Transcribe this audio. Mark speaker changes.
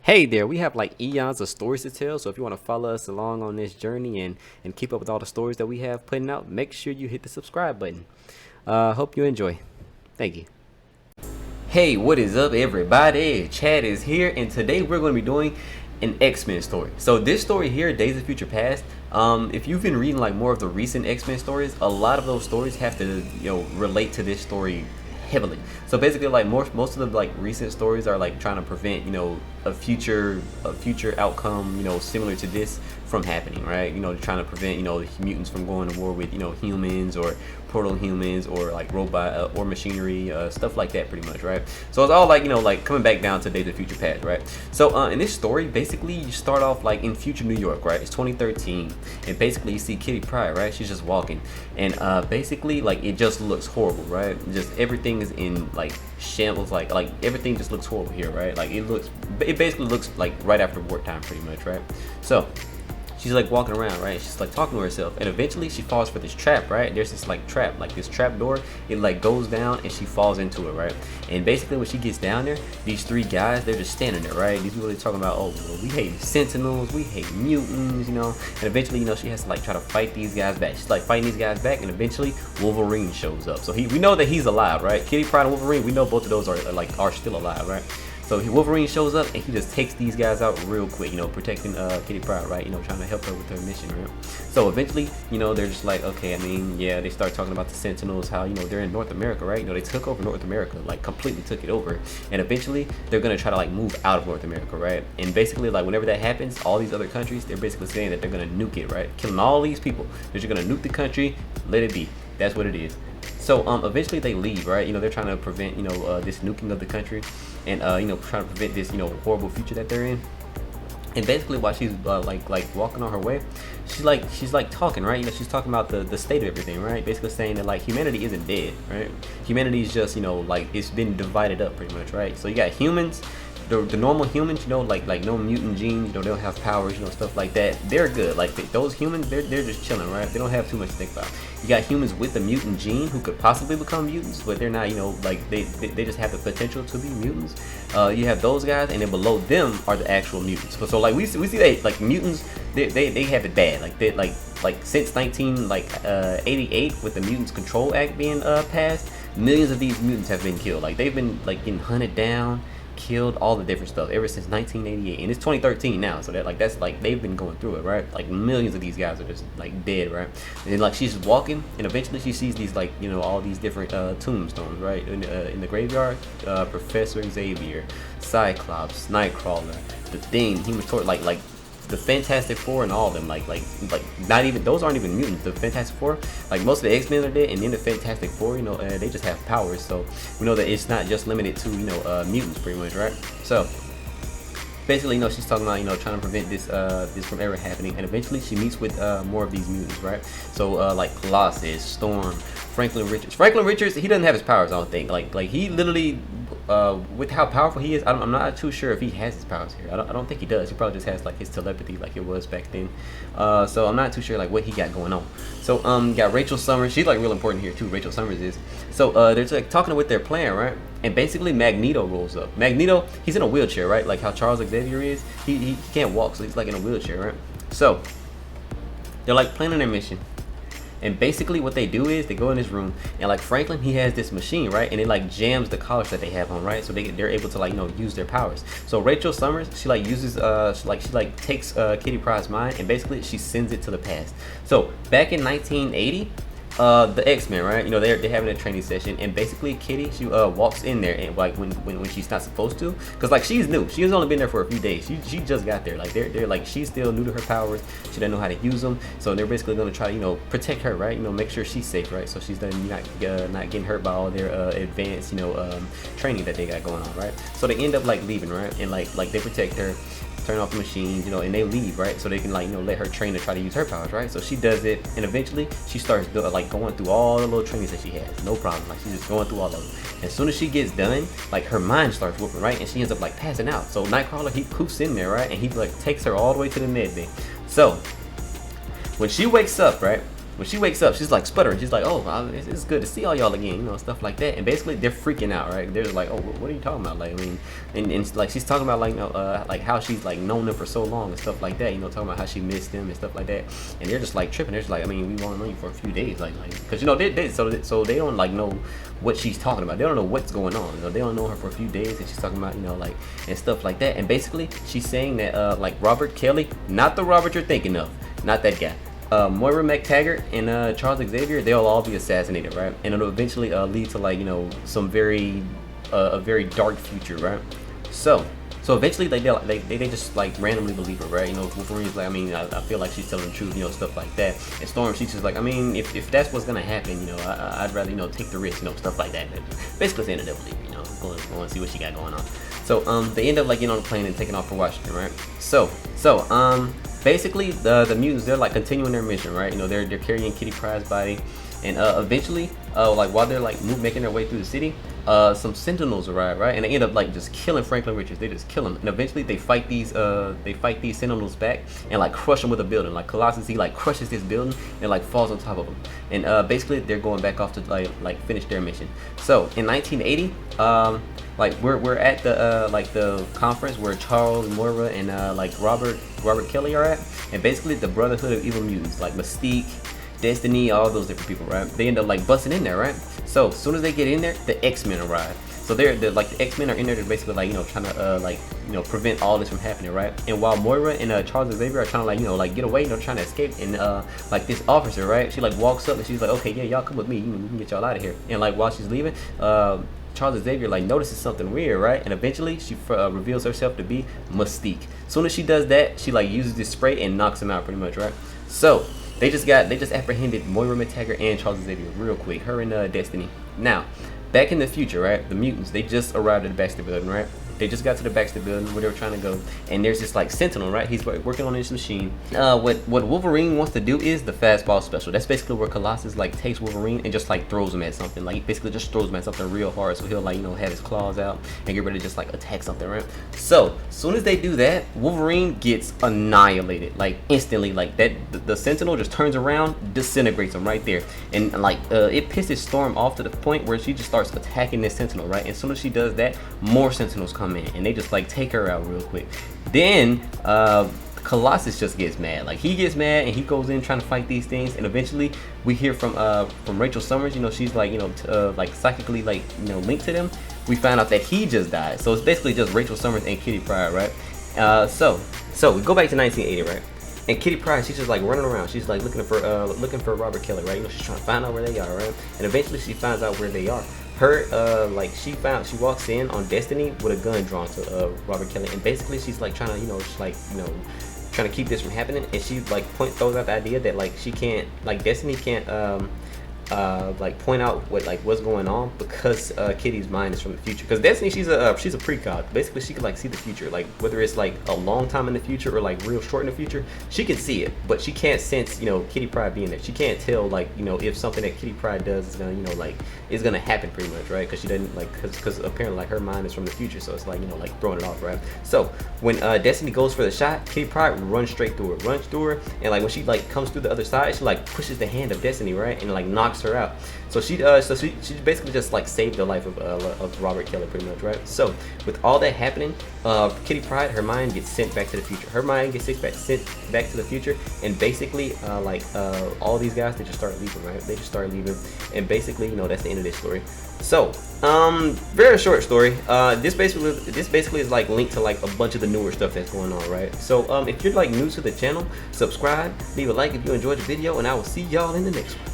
Speaker 1: Hey there, we have like eons of stories to tell, so if you want to follow us along on this journey and keep up with all the stories that we have putting out, make sure you hit the subscribe button. Hope you enjoy. Thank you. Hey, what is up everybody? Chad is here, and today we're going to be doing an X-Men story. So this story here, Days of Future Past, if you've been reading like more of the recent X-Men stories, a lot of those stories have to, relate to this story heavily. So basically, like most of the like recent stories are like trying to prevent, a future outcome, similar to this from happening, right? Trying to prevent, the mutants from going to war with, humans or proto-humans or like robot or machinery, stuff like that, pretty much, right? So it's all like, like coming back down to Days of Future Past, right? So in this story, basically you start off like in future New York, right? It's 2013, and basically you see Kitty Pryde, right? She's just walking, and basically like it just looks horrible, right? Just everything is in like shambles, like everything just looks horrible here, right? Like it basically looks like right after wartime, pretty much, right? So she's like walking around, right? She's like talking to herself, and eventually she falls for this trap, right? There's this like trap, like this trap door. It like goes down, and she falls into it, right? And basically when she gets down there, these three guys, they're just standing there, right? These people are talking about, oh, well, we hate Sentinels, we hate mutants, And eventually, she has to like try to fight these guys back. She's like fighting these guys back, and eventually Wolverine shows up. So we know that he's alive, right? Kitty Pryde and Wolverine, we know both of those are still alive, right? So Wolverine shows up, and he just takes these guys out real quick, protecting Kitty Pryde, right? Trying to help her with her mission, right? So eventually, they're just like, okay, yeah, they start talking about the Sentinels, how, they're in North America, right? They took over North America, like completely took it over. And eventually, they're gonna try to like move out of North America, right? And basically, like whenever that happens, all these other countries, they're basically saying that they're gonna nuke it, right? Killing all these people. They're just gonna nuke the country, let it be. That's what it is. So eventually they leave, right? They're trying to prevent, this nuking of the country, and trying to prevent this, horrible future that they're in. And basically while she's like walking on her way, she's like talking, right? She's talking about the state of everything, right? Basically saying that like humanity isn't dead, right? Humanity is just, like it's been divided up pretty much, right? So you got humans, the normal humans, like no mutant genes, they don't have powers, stuff like that. They're good. Like those humans, they're just chilling, right? They don't have too much to think about. You got humans with the mutant gene who could possibly become mutants, but they're not, like they just have the potential to be mutants. You have those guys, and then below them are the actual mutants. So like we see that like mutants, they have it bad. Like they like since 1988 with the Mutants Control Act being passed, millions of these mutants have been killed. Like they've been like getting hunted down, killed, all the different stuff ever since 1988, and it's 2013 now, so that's like they've been going through it, right? Like millions of these guys are just like dead, right? And then like she's just walking, and eventually she sees these like all these different tombstones, right? In the graveyard, Professor Xavier, Cyclops, Nightcrawler, the Thing, Human Torch, like the Fantastic Four, and all of them, like not even, those aren't even mutants. The Fantastic Four, like most of the X-Men are dead, and then the Fantastic Four, they just have powers. So we know that it's not just limited to mutants, pretty much, right? So basically, she's talking about trying to prevent this from ever happening, and eventually she meets with more of these mutants, right? So like Colossus, Storm, Franklin Richards. Franklin Richards, he doesn't have his powers, I don't think. Like he literally, with how powerful he is, I'm not too sure if he has his powers here. I don't think he does. He probably just has like his telepathy, like it was back then. So I'm not too sure like what he got going on. So got Rachel Summers. She's like real important here too. Rachel Summers is. So they're like talking with their plan, right? And basically Magneto rolls up. Magneto, he's in a wheelchair, right? Like how Charles Xavier is. He can't walk, so he's like in a wheelchair, right? So they're like planning their mission. And basically what they do is they go in this room, and like Franklin, he has this machine, right? And it like jams the collars that they have on, right? So they're able to like use their powers. So Rachel Summers, she like uses she takes Kitty Pryde's mind, and basically she sends it to the past. So back in 1980, the X-Men, right? They're having a training session, and basically Kitty, she walks in there, and like when she's not supposed to, because like she's new, she's only been there for a few days. She just got there. Like they're like, she's still new to her powers. She doesn't know how to use them. So they're basically gonna try to protect her, right? Make sure she's safe, right? So she's not getting hurt by all their advanced training that they got going on, right? So they end up like leaving, right? And like they protect her, turn off the machines, and they leave, right? So they can like let her train to try to use her powers, right? So she does it, and eventually she starts like going through all the little trainings that she has, no problem. Like she's just going through all of them. As soon as she gets done, like her mind starts whooping, right? And she ends up like passing out. So Nightcrawler, he poofs in there, right? And he like takes her all the way to the med bay. So when she wakes up, right, when she wakes up, she's like sputtering. She's like, oh, it's good to see all y'all again, you know, stuff like that. And basically they're freaking out, right? They're like, oh, what are you talking about? Like, I mean, and like she's talking about like, you know, like how she's like known them for so long and stuff like that, you know, talking about how she missed them and stuff like that. And they're just like tripping. They're just like, I mean, we've only known you for a few days, like, because you know, so they don't like know what she's talking about. They don't know what's going on. You know, they don't know her for a few days, and she's talking about, you know, like, and stuff like that. And basically she's saying that like Robert Kelly, not the Robert you're thinking of, not that guy. Moira McTaggart and Charles Xavier, they'll all be assassinated, right? And it'll eventually lead to like, you know, some very a very dark future, right? So eventually they just like randomly believe her, right? You know, Wolverine's like, I mean, I feel like she's telling the truth, you know, stuff like that. And Storm, she's just like, I mean, if that's what's gonna happen, you know, I'd rather, you know, take the risk, you know, stuff like that. Basically saying that they believe, you know, go and see what she got going on. So they end up like getting on the plane and taking off for Washington, right? So basically the mutants, they're like continuing their mission, right? You know, they're carrying Kitty Pryde's body, and eventually like while they're like making their way through the city, some Sentinels arrive, right? And they end up like just killing Franklin Richards. They just kill him, and eventually they fight these Sentinels back and like crush them with a building. Like Colossus, he like crushes this building and like falls on top of them. And basically they're going back off to like finish their mission. So in 1980, like we're at the like the conference where Charles, Moira, and like Robert Kelly are at, and basically the Brotherhood of Evil Mutants, like Mystique, Destiny, all those different people, right? They end up like busting in there, right? So as soon as they get in there, the X-Men arrive. So they're like the X-Men are in there. They're basically like, you know, trying to like, you know, prevent all this from happening, right? And while Moira and Charles Xavier are trying to like, you know, like get away, you know, trying to escape, and like this officer, right? She like walks up and she's like, okay, yeah, y'all come with me. We can get y'all out of here. And like while she's leaving, Charles Xavier like notices something weird, right? And eventually she reveals herself to be Mystique. As soon as she does that, she like uses this spray and knocks him out pretty much, right? So they just apprehended Moira McTaggart and Charles Xavier real quick, her and Destiny. Now, back in the future, right? The mutants, they just arrived at the Baxter Building, right? They just got to the Baxter Building where they were trying to go, and there's this like Sentinel, right? He's working on this machine. What Wolverine wants to do is the fastball special. That's basically where Colossus like takes Wolverine and just like throws him at something. Like he basically just throws him at something real hard, so he'll like, you know, have his claws out and get ready to just like attack something, right? So as soon as they do that, Wolverine gets annihilated like instantly. Like that, the Sentinel just turns around, disintegrates him right there, and like it pisses Storm off to the point where she just starts attacking this Sentinel, right? And as soon as she does that, more Sentinels come in and they just like take her out real quick. Then Colossus just gets mad. Like he gets mad and he goes in trying to fight these things, and eventually we hear from Rachel Summers. You know, she's like, you know, like psychically like, you know, linked to them. We find out that he just died, so it's basically just Rachel Summers and Kitty Pryde, right? So we go back to 1980, right? And Kitty Pryde, she's just like running around. She's like looking for Robert Kelly, right? You know, she's trying to find out where they are, right? And eventually she finds out where they are. Her like she walks in on Destiny with a gun drawn to Robert Kelly, and basically she's like trying to, you know, just like, you know, trying to keep this from happening. And she like throws out the idea that like she can't, like Destiny can't like point out what's going on because Kitty's mind is from the future. Because Destiny, she's a precog. Basically, she can like see the future, like whether it's like a long time in the future or like real short in the future. She can see it, but she can't sense, you know, Kitty Pryde being there. She can't tell, like, you know, if something that Kitty Pryde does is gonna, you know, like is gonna happen pretty much, right? Because she doesn't like, because apparently like her mind is from the future, so it's like, you know, like throwing it off, right? So when Destiny goes for the shot, Kitty Pryde runs straight through her, and like when she like comes through the other side, she like pushes the hand of Destiny, right, and like knocks her out. So she basically just like saved the life of Robert Kelly pretty much, right? So with all that happening, Kitty Pryde, her mind gets sent back to the future. Her mind gets sent back to the future, and basically all these guys, they just start leaving, right? They just start leaving, and basically, you know, that's the end of this story. So very short story. This basically is like linked to like a bunch of the newer stuff that's going on, right? So if you're like new to the channel, subscribe, leave a like if you enjoyed the video, and I will see y'all in the next one.